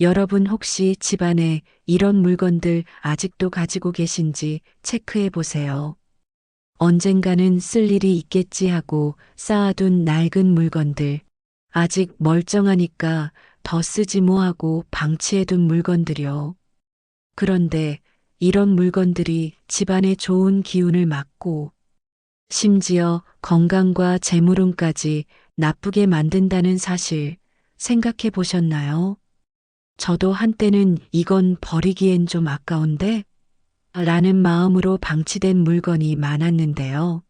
여러분 혹시 집안에 이런 물건들 아직도 가지고 계신지 체크해 보세요. 언젠가는 쓸 일이 있겠지 하고 쌓아둔 낡은 물건들, 아직 멀쩡하니까 더 쓰지 뭐 하고 방치해둔 물건들이요. 그런데 이런 물건들이 집안의 좋은 기운을 막고 심지어 건강과 재물운까지 나쁘게 만든다는 사실 생각해 보셨나요? 저도 한때는 이건 버리기엔 좀 아까운데? 라는 마음으로 방치된 물건이 많았는데요.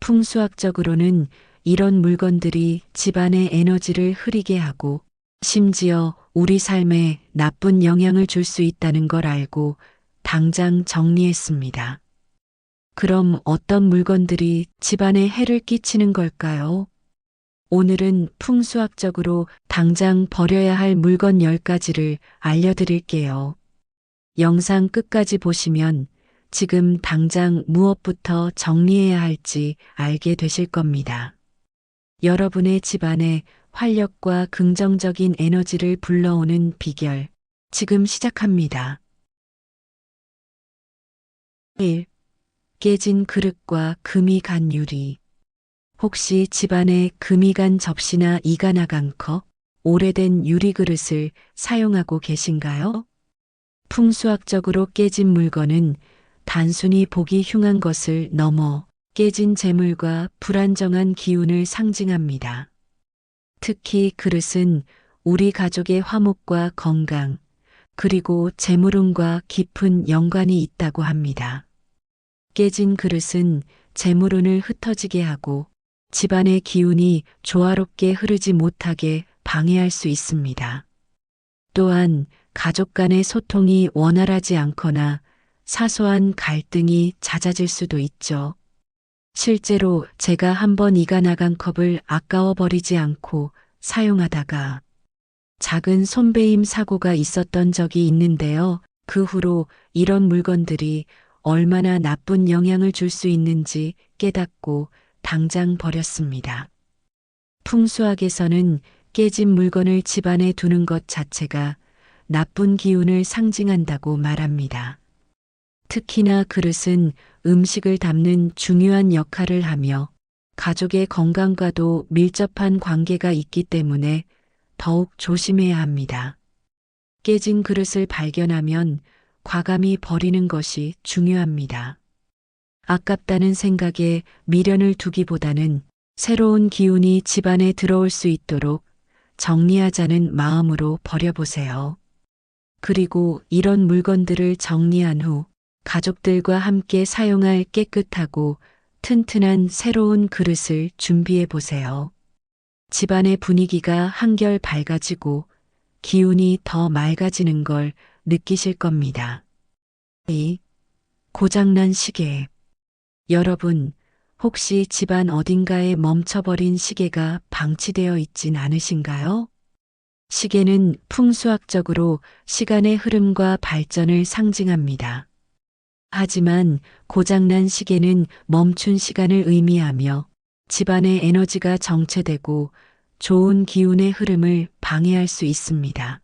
풍수학적으로는 이런 물건들이 집안의 에너지를 흐리게 하고 심지어 우리 삶에 나쁜 영향을 줄 수 있다는 걸 알고 당장 정리했습니다. 그럼 어떤 물건들이 집안에 해를 끼치는 걸까요? 오늘은 풍수학적으로 당장 버려야 할 물건 10가지를 알려드릴게요. 영상 끝까지 보시면 지금 당장 무엇부터 정리해야 할지 알게 되실 겁니다. 여러분의 집안에 활력과 긍정적인 에너지를 불러오는 비결, 지금 시작합니다. 1. 깨진 그릇과 금이 간 유리. 혹시 집안에 금이 간 접시나 이가 나간 컵, 오래된 유리 그릇을 사용하고 계신가요? 풍수학적으로 깨진 물건은 단순히 보기 흉한 것을 넘어 깨진 재물과 불안정한 기운을 상징합니다. 특히 그릇은 우리 가족의 화목과 건강, 그리고 재물운과 깊은 연관이 있다고 합니다. 깨진 그릇은 재물운을 흩어지게 하고 집안의 기운이 조화롭게 흐르지 못하게 방해할 수 있습니다. 또한 가족 간의 소통이 원활하지 않거나 사소한 갈등이 잦아질 수도 있죠. 실제로 제가 한번 이가 나간 컵을 아까워 버리지 않고 사용하다가 작은 손배임 사고가 있었던 적이 있는데요. 그 후로 이런 물건들이 얼마나 나쁜 영향을 줄 수 있는지 깨닫고 당장 버렸습니다. 풍수학에서는 깨진 물건을 집안에 두는 것 자체가 나쁜 기운을 상징한다고 말합니다. 특히나 그릇은 음식을 담는 중요한 역할을 하며 가족의 건강과도 밀접한 관계가 있기 때문에 더욱 조심해야 합니다. 깨진 그릇을 발견하면 과감히 버리는 것이 중요합니다. 아깝다는 생각에 미련을 두기보다는 새로운 기운이 집안에 들어올 수 있도록 정리하자는 마음으로 버려보세요. 그리고 이런 물건들을 정리한 후 가족들과 함께 사용할 깨끗하고 튼튼한 새로운 그릇을 준비해 보세요. 집안의 분위기가 한결 밝아지고 기운이 더 맑아지는 걸 느끼실 겁니다. 2. 고장난 시계. 여러분, 혹시 집안 어딘가에 멈춰버린 시계가 방치되어 있진 않으신가요? 시계는 풍수학적으로 시간의 흐름과 발전을 상징합니다. 하지만 고장난 시계는 멈춘 시간을 의미하며 집안의 에너지가 정체되고 좋은 기운의 흐름을 방해할 수 있습니다.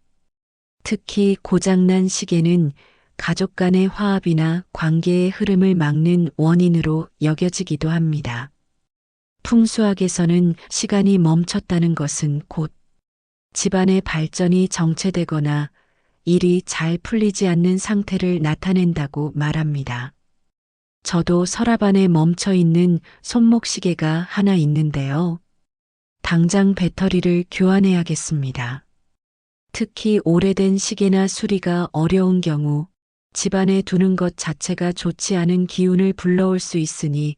특히 고장난 시계는 가족 간의 화합이나 관계의 흐름을 막는 원인으로 여겨지기도 합니다. 풍수학에서는 시간이 멈췄다는 것은 곧 집안의 발전이 정체되거나 일이 잘 풀리지 않는 상태를 나타낸다고 말합니다. 저도 서랍 안에 멈춰 있는 손목시계가 하나 있는데요. 당장 배터리를 교환해야겠습니다. 특히 오래된 시계나 수리가 어려운 경우 집안에 두는 것 자체가 좋지 않은 기운을 불러올 수 있으니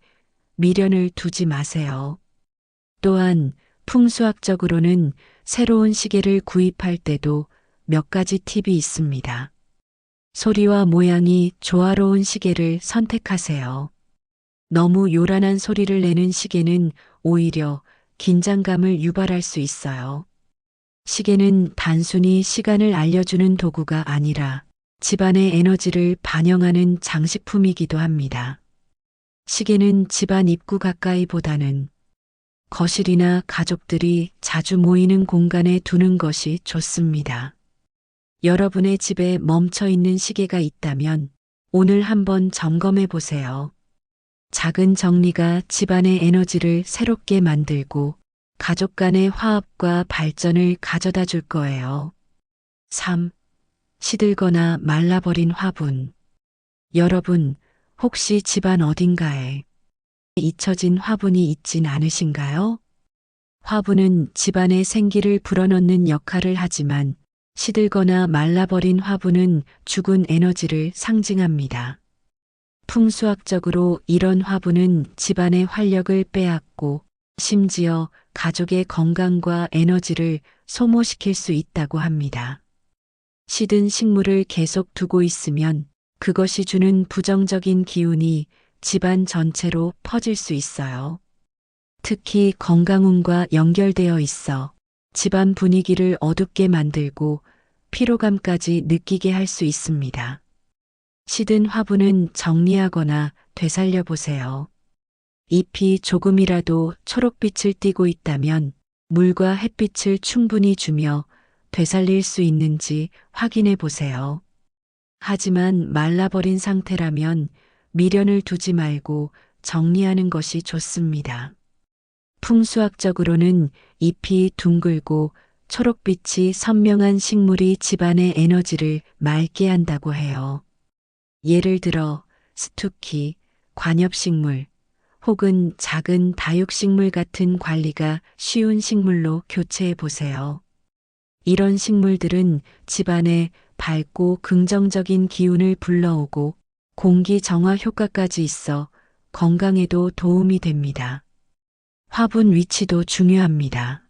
미련을 두지 마세요. 또한 풍수학적으로는 새로운 시계를 구입할 때도 몇 가지 팁이 있습니다. 소리와 모양이 조화로운 시계를 선택하세요. 너무 요란한 소리를 내는 시계는 오히려 긴장감을 유발할 수 있어요. 시계는 단순히 시간을 알려주는 도구가 아니라 집안의 에너지를 반영하는 장식품이기도 합니다. 시계는 집안 입구 가까이보다는 거실이나 가족들이 자주 모이는 공간에 두는 것이 좋습니다. 여러분의 집에 멈춰 있는 시계가 있다면 오늘 한번 점검해 보세요. 작은 정리가 집안의 에너지를 새롭게 만들고 가족 간의 화합과 발전을 가져다 줄 거예요. 3. 시들거나 말라버린 화분. 여러분, 혹시 집안 어딘가에 잊혀진 화분이 있진 않으신가요? 화분은 집안의 생기를 불어넣는 역할을 하지만 시들거나 말라버린 화분은 죽은 에너지를 상징합니다. 풍수학적으로 이런 화분은 집안의 활력을 빼앗고 심지어 가족의 건강과 에너지를 소모시킬 수 있다고 합니다. 시든 식물을 계속 두고 있으면 그것이 주는 부정적인 기운이 집안 전체로 퍼질 수 있어요. 특히 건강운과 연결되어 있어 집안 분위기를 어둡게 만들고 피로감까지 느끼게 할 수 있습니다. 시든 화분은 정리하거나 되살려 보세요. 잎이 조금이라도 초록빛을 띠고 있다면 물과 햇빛을 충분히 주며 되살릴 수 있는지 확인해 보세요. 하지만 말라버린 상태라면 미련을 두지 말고 정리하는 것이 좋습니다. 풍수학적으로는 잎이 둥글고 초록빛이 선명한 식물이 집안의 에너지를 맑게 한다고 해요. 예를 들어 스투키, 관엽식물 혹은 작은 다육식물 같은 관리가 쉬운 식물로 교체해 보세요. 이런 식물들은 집안에 밝고 긍정적인 기운을 불러오고 공기 정화 효과까지 있어 건강에도 도움이 됩니다. 화분 위치도 중요합니다.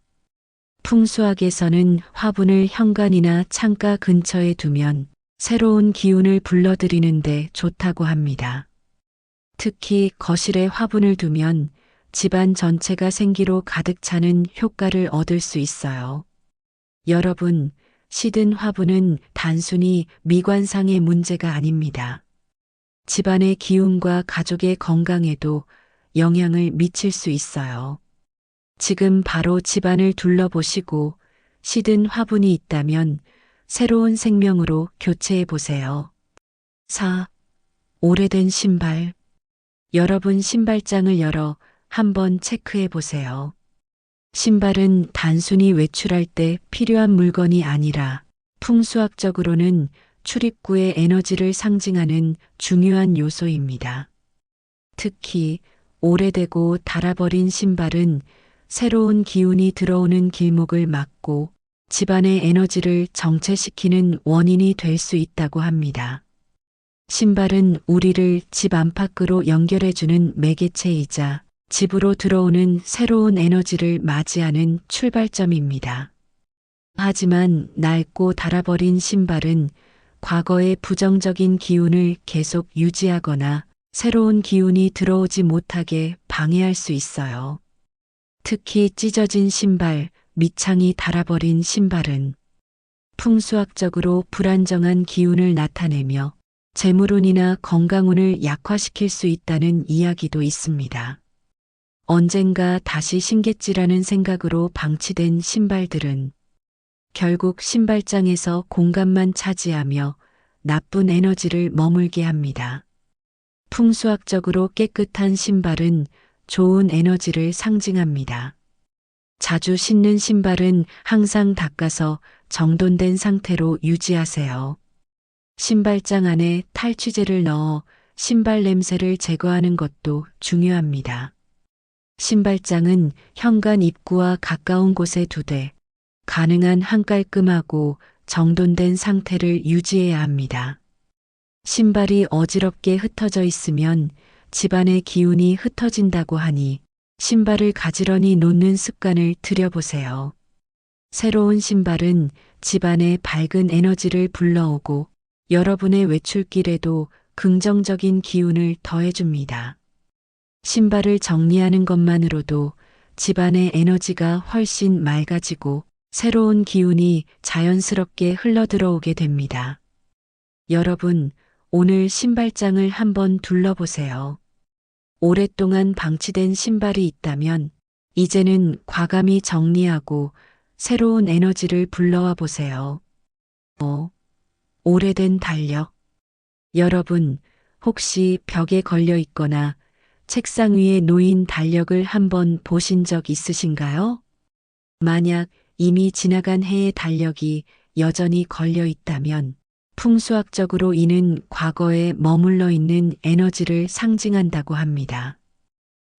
풍수학에서는 화분을 현관이나 창가 근처에 두면 새로운 기운을 불러들이는데 좋다고 합니다. 특히 거실에 화분을 두면 집안 전체가 생기로 가득 차는 효과를 얻을 수 있어요. 여러분, 시든 화분은 단순히 미관상의 문제가 아닙니다. 집안의 기운과 가족의 건강에도 영향을 미칠 수 있어요. 지금 바로 집안을 둘러보시고 시든 화분이 있다면 새로운 생명으로 교체해 보세요. 4. 오래된 신발. 여러분 신발장을 열어 한번 체크해 보세요. 신발은 단순히 외출할 때 필요한 물건이 아니라 풍수학적으로는 출입구의 에너지를 상징하는 중요한 요소입니다. 특히 오래되고 닳아버린 신발은 새로운 기운이 들어오는 길목을 막고 집안의 에너지를 정체시키는 원인이 될 수 있다고 합니다. 신발은 우리를 집 안팎으로 연결해주는 매개체이자 집으로 들어오는 새로운 에너지를 맞이하는 출발점입니다. 하지만 낡고 닳아버린 신발은 과거의 부정적인 기운을 계속 유지하거나 새로운 기운이 들어오지 못하게 방해할 수 있어요. 특히 찢어진 신발, 밑창이 닳아버린 신발은 풍수학적으로 불안정한 기운을 나타내며 재물운이나 건강운을 약화시킬 수 있다는 이야기도 있습니다. 언젠가 다시 신겠지라는 생각으로 방치된 신발들은 결국 신발장에서 공간만 차지하며 나쁜 에너지를 머물게 합니다. 풍수학적으로 깨끗한 신발은 좋은 에너지를 상징합니다. 자주 신는 신발은 항상 닦아서 정돈된 상태로 유지하세요. 신발장 안에 탈취제를 넣어 신발 냄새를 제거하는 것도 중요합니다. 신발장은 현관 입구와 가까운 곳에 두되 가능한 한 깔끔하고 정돈된 상태를 유지해야 합니다. 신발이 어지럽게 흩어져 있으면 집안의 기운이 흩어진다고 하니 신발을 가지런히 놓는 습관을 들여보세요. 새로운 신발은 집안에 밝은 에너지를 불러오고 여러분의 외출길에도 긍정적인 기운을 더해줍니다. 신발을 정리하는 것만으로도 집안의 에너지가 훨씬 맑아지고 새로운 기운이 자연스럽게 흘러들어오게 됩니다. 여러분, 오늘 신발장을 한번 둘러보세요. 오랫동안 방치된 신발이 있다면 이제는 과감히 정리하고 새로운 에너지를 불러와 보세요. 오래된 달력. 여러분, 혹시 벽에 걸려 있거나 책상 위에 놓인 달력을 한번 보신 적 있으신가요? 만약 이미 지나간 해의 달력이 여전히 걸려 있다면 풍수학적으로 이는 과거에 머물러 있는 에너지를 상징한다고 합니다.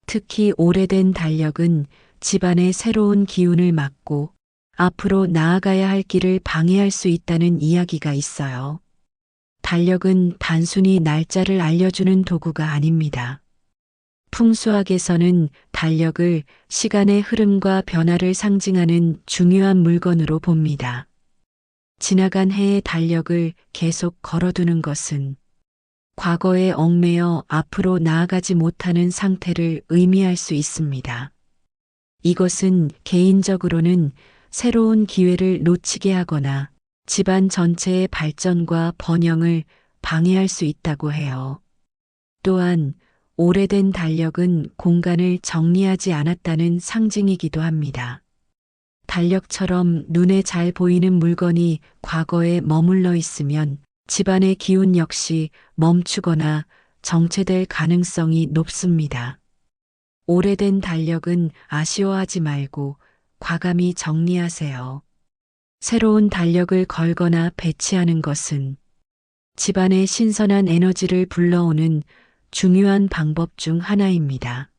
특히 오래된 달력은 집안의 새로운 기운을 막고 앞으로 나아가야 할 길을 방해할 수 있다는 이야기가 있어요. 달력은 단순히 날짜를 알려주는 도구가 아닙니다. 풍수학에서는 달력을 시간의 흐름과 변화를 상징하는 중요한 물건으로 봅니다. 지나간 해의 달력을 계속 걸어두는 것은 과거에 얽매여 앞으로 나아가지 못하는 상태를 의미할 수 있습니다. 이것은 개인적으로는 새로운 기회를 놓치게 하거나 집안 전체의 발전과 번영을 방해할 수 있다고 해요. 또한 오래된 달력은 공간을 정리하지 않았다는 상징이기도 합니다. 달력처럼 눈에 잘 보이는 물건이 과거에 머물러 있으면 집안의 기운 역시 멈추거나 정체될 가능성이 높습니다. 오래된 달력은 아쉬워하지 말고 과감히 정리하세요. 새로운 달력을 걸거나 배치하는 것은 집안의 신선한 에너지를 불러오는 중요한 방법 중 하나입니다.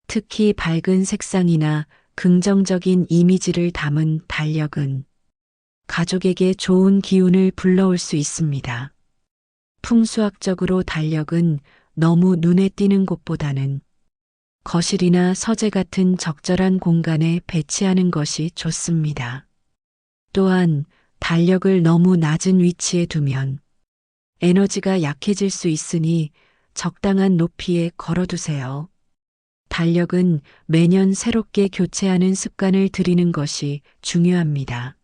특히 밝은 색상이나 긍정적인 이미지를 담은 달력은 가족에게 좋은 기운을 불러올 수 있습니다. 풍수학적으로 달력은 너무 눈에 띄는 곳보다는 거실이나 서재 같은 적절한 공간에 배치하는 것이 좋습니다. 또한 달력을 너무 낮은 위치에 두면 에너지가 약해질 수 있으니 적당한 높이에 걸어두세요. 달력은 매년 새롭게 교체하는 습관을 들이는 것이 중요합니다.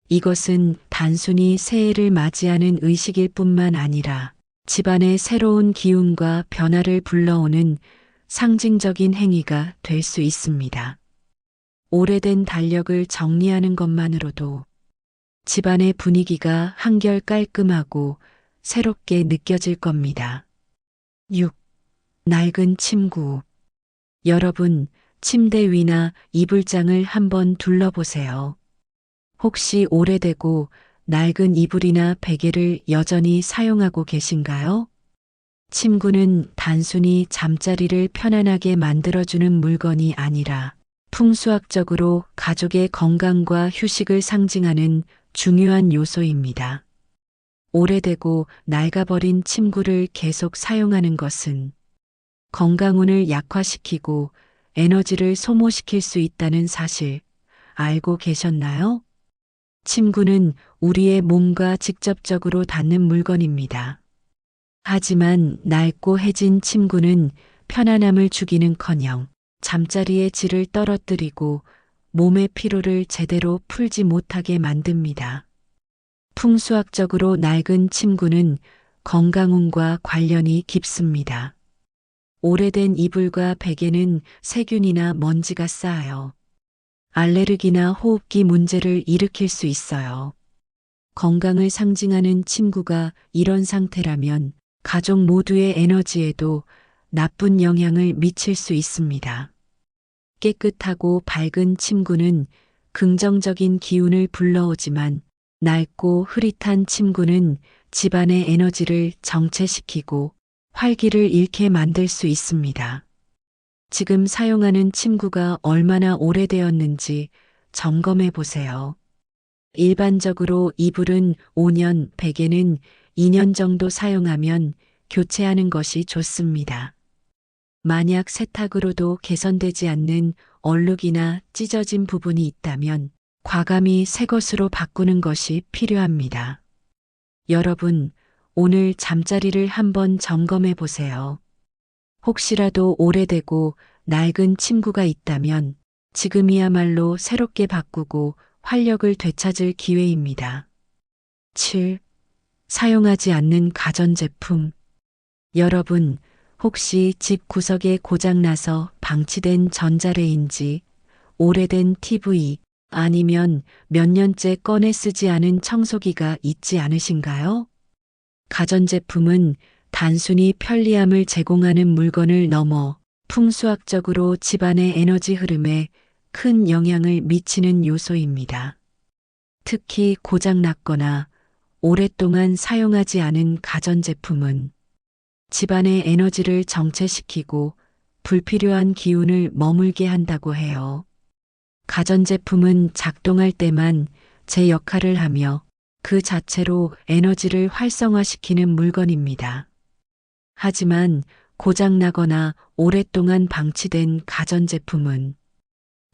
이것은 단순히 새해를 맞이하는 의식일 뿐만 아니라 집안의 새로운 기운과 변화를 불러오는 상징적인 행위가 될 수 있습니다. 오래된 달력을 정리하는 것만으로도 집안의 분위기가 한결 깔끔하고 새롭게 느껴질 겁니다. 6. 낡은 침구. 여러분, 침대 위나 이불장을 한번 둘러보세요. 혹시 오래되고 낡은 이불이나 베개를 여전히 사용하고 계신가요? 침구는 단순히 잠자리를 편안하게 만들어주는 물건이 아니라 풍수학적으로 가족의 건강과 휴식을 상징하는 중요한 요소입니다. 오래되고 낡아버린 침구를 계속 사용하는 것은 건강운을 약화시키고 에너지를 소모시킬 수 있다는 사실 알고 계셨나요? 침구는 우리의 몸과 직접적으로 닿는 물건입니다. 하지만 낡고 해진 침구는 편안함을 주기는커녕 잠자리의 질을 떨어뜨리고 몸의 피로를 제대로 풀지 못하게 만듭니다. 풍수학적으로 낡은 침구는 건강운과 관련이 깊습니다. 오래된 이불과 베개는 세균이나 먼지가 쌓여 알레르기나 호흡기 문제를 일으킬 수 있어요. 건강을 상징하는 침구가 이런 상태라면 가족 모두의 에너지에도 나쁜 영향을 미칠 수 있습니다. 깨끗하고 밝은 침구는 긍정적인 기운을 불러오지만 낡고 흐릿한 침구는 집안의 에너지를 정체시키고 활기를 잃게 만들 수 있습니다. 지금 사용하는 침구가 얼마나 오래되었는지 점검해 보세요. 일반적으로 이불은 5년, 베개는 2년 정도 사용하면 교체하는 것이 좋습니다. 만약 세탁으로도 개선되지 않는 얼룩이나 찢어진 부분이 있다면 과감히 새 것으로 바꾸는 것이 필요합니다. 여러분, 오늘 잠자리를 한번 점검해 보세요. 혹시라도 오래되고 낡은 침구가 있다면 지금이야말로 새롭게 바꾸고 활력을 되찾을 기회입니다. 7. 사용하지 않는 가전제품. 여러분, 혹시 집 구석에 고장나서 방치된 전자레인지, 오래된 TV, 아니면 몇 년째 꺼내 쓰지 않은 청소기가 있지 않으신가요? 가전제품은 단순히 편리함을 제공하는 물건을 넘어 풍수학적으로 집안의 에너지 흐름에 큰 영향을 미치는 요소입니다. 특히 고장났거나 오랫동안 사용하지 않은 가전제품은 집안의 에너지를 정체시키고 불필요한 기운을 머물게 한다고 해요. 가전제품은 작동할 때만 제 역할을 하며 그 자체로 에너지를 활성화시키는 물건입니다. 하지만 고장나거나 오랫동안 방치된 가전제품은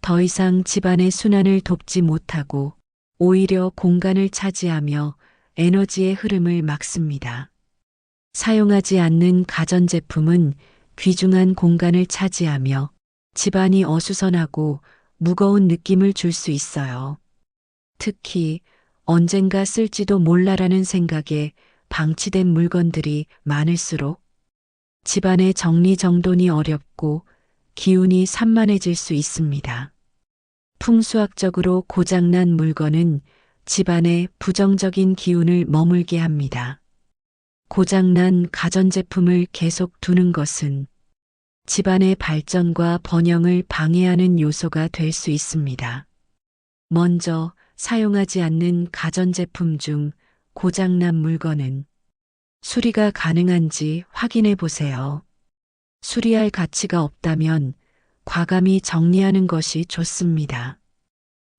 더 이상 집안의 순환을 돕지 못하고 오히려 공간을 차지하며 에너지의 흐름을 막습니다. 사용하지 않는 가전제품은 귀중한 공간을 차지하며 집안이 어수선하고 무거운 느낌을 줄 수 있어요. 특히 언젠가 쓸지도 몰라라는 생각에 방치된 물건들이 많을수록 집안의 정리정돈이 어렵고 기운이 산만해질 수 있습니다. 풍수학적으로 고장난 물건은 집안에 부정적인 기운을 머물게 합니다. 고장난 가전제품을 계속 두는 것은 집안의 발전과 번영을 방해하는 요소가 될 수 있습니다. 먼저 사용하지 않는 가전제품 중 고장난 물건은 수리가 가능한지 확인해 보세요. 수리할 가치가 없다면 과감히 정리하는 것이 좋습니다.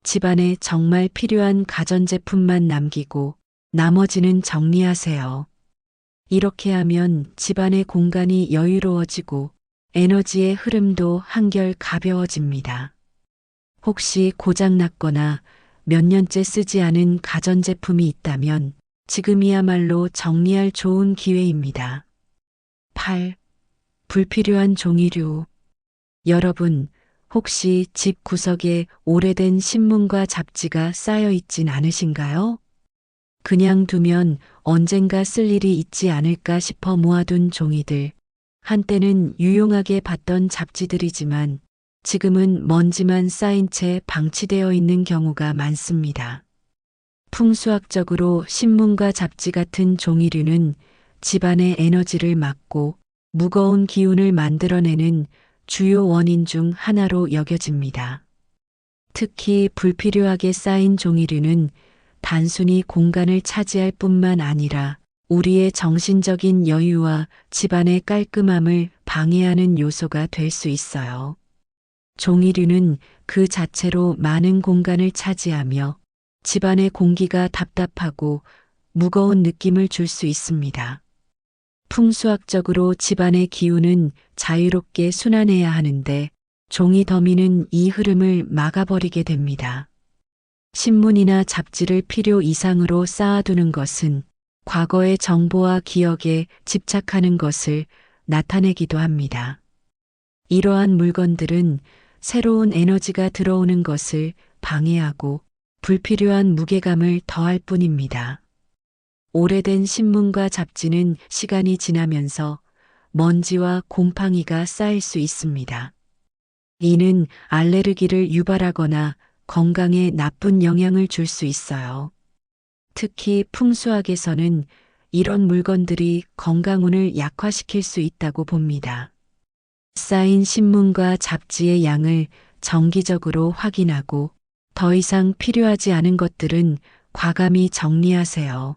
집안에 정말 필요한 가전제품만 남기고 나머지는 정리하세요. 이렇게 하면 집안의 공간이 여유로워지고 에너지의 흐름도 한결 가벼워집니다. 혹시 고장났거나 몇 년째 쓰지 않은 가전제품이 있다면 지금이야말로 정리할 좋은 기회입니다. 8. 불필요한 종이류. 여러분, 혹시 집 구석에 오래된 신문과 잡지가 쌓여 있진 않으신가요? 그냥 두면 언젠가 쓸 일이 있지 않을까 싶어 모아둔 종이들. 한때는 유용하게 봤던 잡지들이지만 지금은 먼지만 쌓인 채 방치되어 있는 경우가 많습니다. 풍수학적으로 신문과 잡지 같은 종이류는 집안의 에너지를 막고 무거운 기운을 만들어내는 주요 원인 중 하나로 여겨집니다. 특히 불필요하게 쌓인 종이류는 단순히 공간을 차지할 뿐만 아니라 우리의 정신적인 여유와 집안의 깔끔함을 방해하는 요소가 될 수 있어요. 종이류는 그 자체로 많은 공간을 차지하며 집안의 공기가 답답하고 무거운 느낌을 줄 수 있습니다. 풍수학적으로 집안의 기운은 자유롭게 순환해야 하는데 종이 더미는 이 흐름을 막아버리게 됩니다. 신문이나 잡지를 필요 이상으로 쌓아두는 것은 과거의 정보와 기억에 집착하는 것을 나타내기도 합니다. 이러한 물건들은 새로운 에너지가 들어오는 것을 방해하고 불필요한 무게감을 더할 뿐입니다. 오래된 신문과 잡지는 시간이 지나면서 먼지와 곰팡이가 쌓일 수 있습니다. 이는 알레르기를 유발하거나 건강에 나쁜 영향을 줄 수 있어요. 특히 풍수학에서는 이런 물건들이 건강운을 약화시킬 수 있다고 봅니다. 쌓인 신문과 잡지의 양을 정기적으로 확인하고 더 이상 필요하지 않은 것들은 과감히 정리하세요.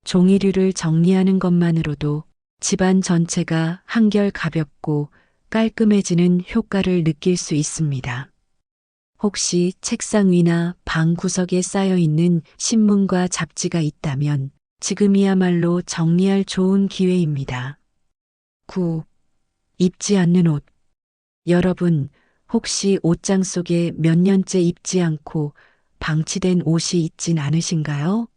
종이류를 정리하는 것만으로도 집안 전체가 한결 가볍고 깔끔해지는 효과를 느낄 수 있습니다. 혹시 책상 위나 방 구석에 쌓여 있는 신문과 잡지가 있다면 지금이야말로 정리할 좋은 기회입니다. 9. 입지 않는 옷. 여러분, 혹시 옷장 속에 몇 년째 입지 않고 방치된 옷이 있진 않으신가요?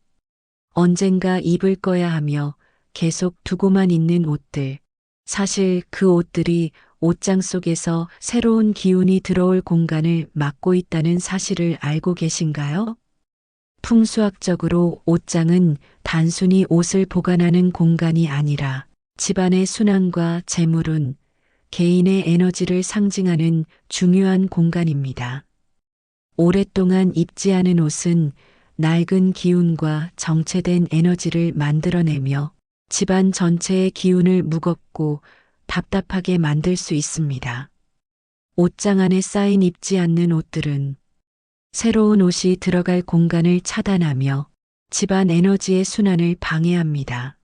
언젠가 입을 거야 하며 계속 두고만 있는 옷들. 사실 그 옷들이 옷장 속에서 새로운 기운이 들어올 공간을 막고 있다는 사실을 알고 계신가요? 풍수학적으로 옷장은 단순히 옷을 보관하는 공간이 아니라 집안의 순환과 재물운, 개인의 에너지를 상징하는 중요한 공간입니다. 오랫동안 입지 않은 옷은 낡은 기운과 정체된 에너지를 만들어내며 집안 전체의 기운을 무겁고 답답하게 만들 수 있습니다. 옷장 안에 쌓인 입지 않는 옷들은 새로운 옷이 들어갈 공간을 차단하며 집안 에너지의 순환을 방해합니다.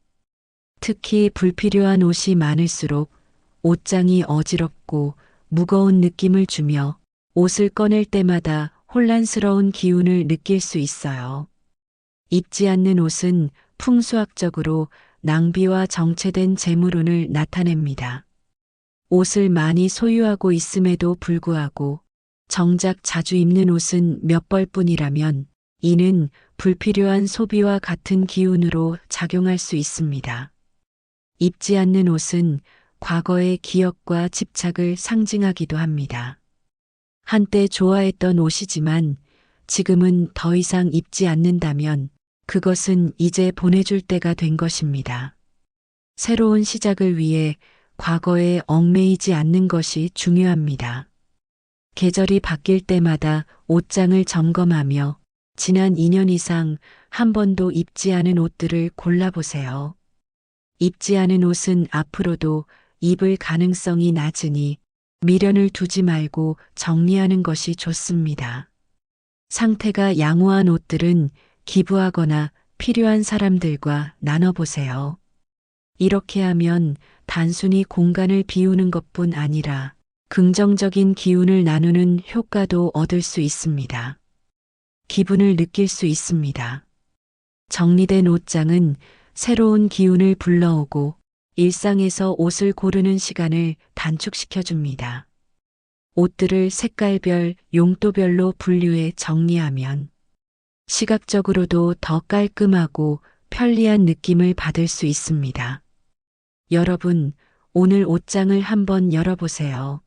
특히 불필요한 옷이 많을수록 옷장이 어지럽고 무거운 느낌을 주며 옷을 꺼낼 때마다 혼란스러운 기운을 느낄 수 있어요. 입지 않는 옷은 풍수학적으로 낭비와 정체된 재물운을 나타냅니다. 옷을 많이 소유하고 있음에도 불구하고 정작 자주 입는 옷은 몇 벌뿐이라면 이는 불필요한 소비와 같은 기운으로 작용할 수 있습니다. 입지 않는 옷은 과거의 기억과 집착을 상징하기도 합니다. 한때 좋아했던 옷이지만 지금은 더 이상 입지 않는다면 그것은 이제 보내줄 때가 된 것입니다. 새로운 시작을 위해 과거에 얽매이지 않는 것이 중요합니다. 계절이 바뀔 때마다 옷장을 점검하며 지난 2년 이상 한 번도 입지 않은 옷들을 골라보세요. 입지 않은 옷은 앞으로도 입을 가능성이 낮으니 미련을 두지 말고 정리하는 것이 좋습니다. 상태가 양호한 옷들은 기부하거나 필요한 사람들과 나눠보세요. 이렇게 하면 단순히 공간을 비우는 것뿐 아니라 긍정적인 기운을 나누는 효과도 얻을 수 있습니다. 기분을 느낄 수 있습니다. 정리된 옷장은 새로운 기운을 불러오고 일상에서 옷을 고르는 시간을 단축시켜 줍니다. 옷들을 색깔별, 용도별로 분류해 정리하면 시각적으로도 더 깔끔하고 편리한 느낌을 받을 수 있습니다. 여러분, 오늘 옷장을 한번 열어보세요.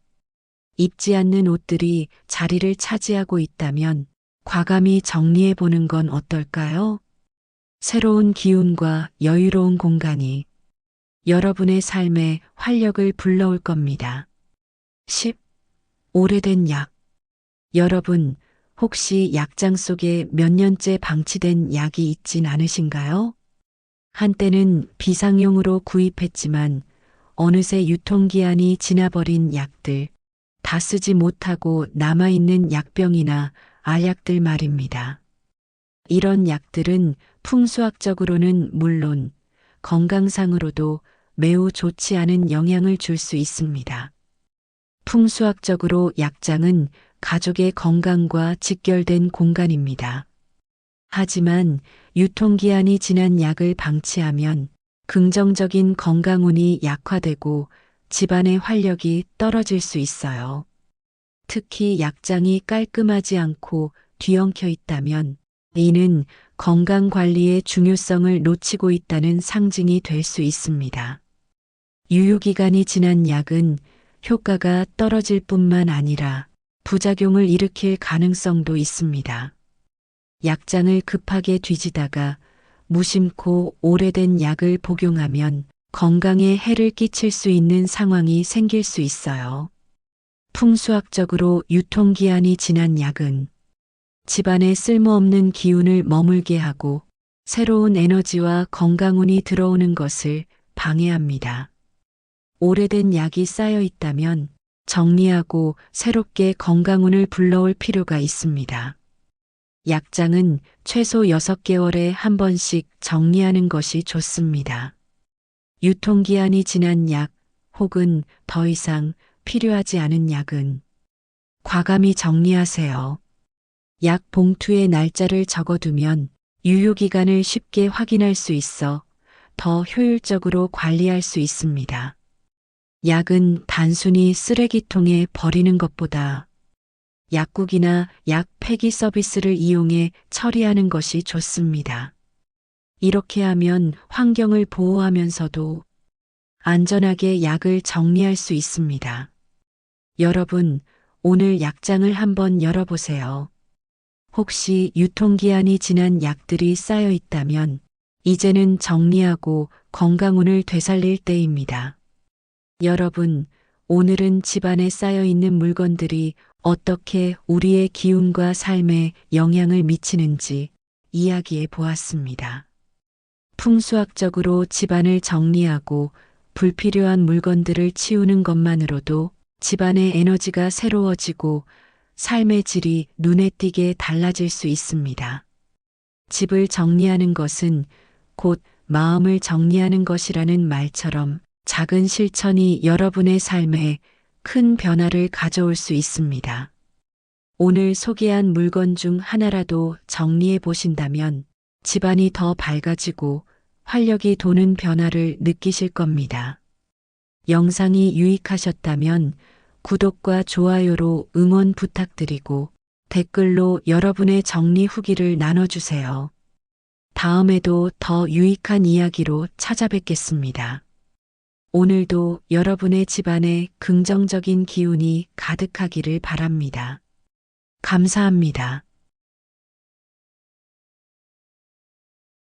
입지 않는 옷들이 자리를 차지하고 있다면 과감히 정리해 보는 건 어떨까요? 새로운 기운과 여유로운 공간이 여러분의 삶에 활력을 불러올 겁니다. 10. 오래된 약. 여러분, 혹시 약장 속에 몇 년째 방치된 약이 있진 않으신가요? 한때는 비상용으로 구입했지만 어느새 유통기한이 지나버린 약들, 다 쓰지 못하고 남아있는 약병이나 알약들 말입니다. 이런 약들은 풍수학적으로는 물론 건강상으로도 매우 좋지 않은 영향을 줄 수 있습니다. 풍수학적으로 약장은 가족의 건강과 직결된 공간입니다. 하지만 유통기한이 지난 약을 방치하면 긍정적인 건강운이 약화되고 집안의 활력이 떨어질 수 있어요. 특히 약장이 깔끔하지 않고 뒤엉켜 있다면 이는 건강관리의 중요성을 놓치고 있다는 상징이 될 수 있습니다. 유효기간이 지난 약은 효과가 떨어질 뿐만 아니라 부작용을 일으킬 가능성도 있습니다. 약장을 급하게 뒤지다가 무심코 오래된 약을 복용하면 건강에 해를 끼칠 수 있는 상황이 생길 수 있어요. 풍수학적으로 유통기한이 지난 약은 집안에 쓸모없는 기운을 머물게 하고 새로운 에너지와 건강운이 들어오는 것을 방해합니다. 오래된 약이 쌓여 있다면 정리하고 새롭게 건강운을 불러올 필요가 있습니다. 약장은 최소 6개월에 한 번씩 정리하는 것이 좋습니다. 유통기한이 지난 약 혹은 더 이상 필요하지 않은 약은 과감히 정리하세요. 약 봉투에 날짜를 적어두면 유효기간을 쉽게 확인할 수 있어 더 효율적으로 관리할 수 있습니다. 약은 단순히 쓰레기통에 버리는 것보다 약국이나 약 폐기 서비스를 이용해 처리하는 것이 좋습니다. 이렇게 하면 환경을 보호하면서도 안전하게 약을 정리할 수 있습니다. 여러분, 오늘 약장을 한번 열어보세요. 혹시 유통기한이 지난 약들이 쌓여 있다면 이제는 정리하고 건강운을 되살릴 때입니다. 여러분, 오늘은 집안에 쌓여 있는 물건들이 어떻게 우리의 기운과 삶에 영향을 미치는지 이야기해 보았습니다. 풍수학적으로 집안을 정리하고 불필요한 물건들을 치우는 것만으로도 집안의 에너지가 새로워지고 삶의 질이 눈에 띄게 달라질 수 있습니다. 집을 정리하는 것은 곧 마음을 정리하는 것이라는 말처럼 작은 실천이 여러분의 삶에 큰 변화를 가져올 수 있습니다. 오늘 소개한 물건 중 하나라도 정리해 보신다면 집안이 더 밝아지고 활력이 도는 변화를 느끼실 겁니다. 영상이 유익하셨다면 구독과 좋아요로 응원 부탁드리고 댓글로 여러분의 정리 후기를 나눠주세요. 다음에도 더 유익한 이야기로 찾아뵙겠습니다. 오늘도 여러분의 집안에 긍정적인 기운이 가득하기를 바랍니다. 감사합니다.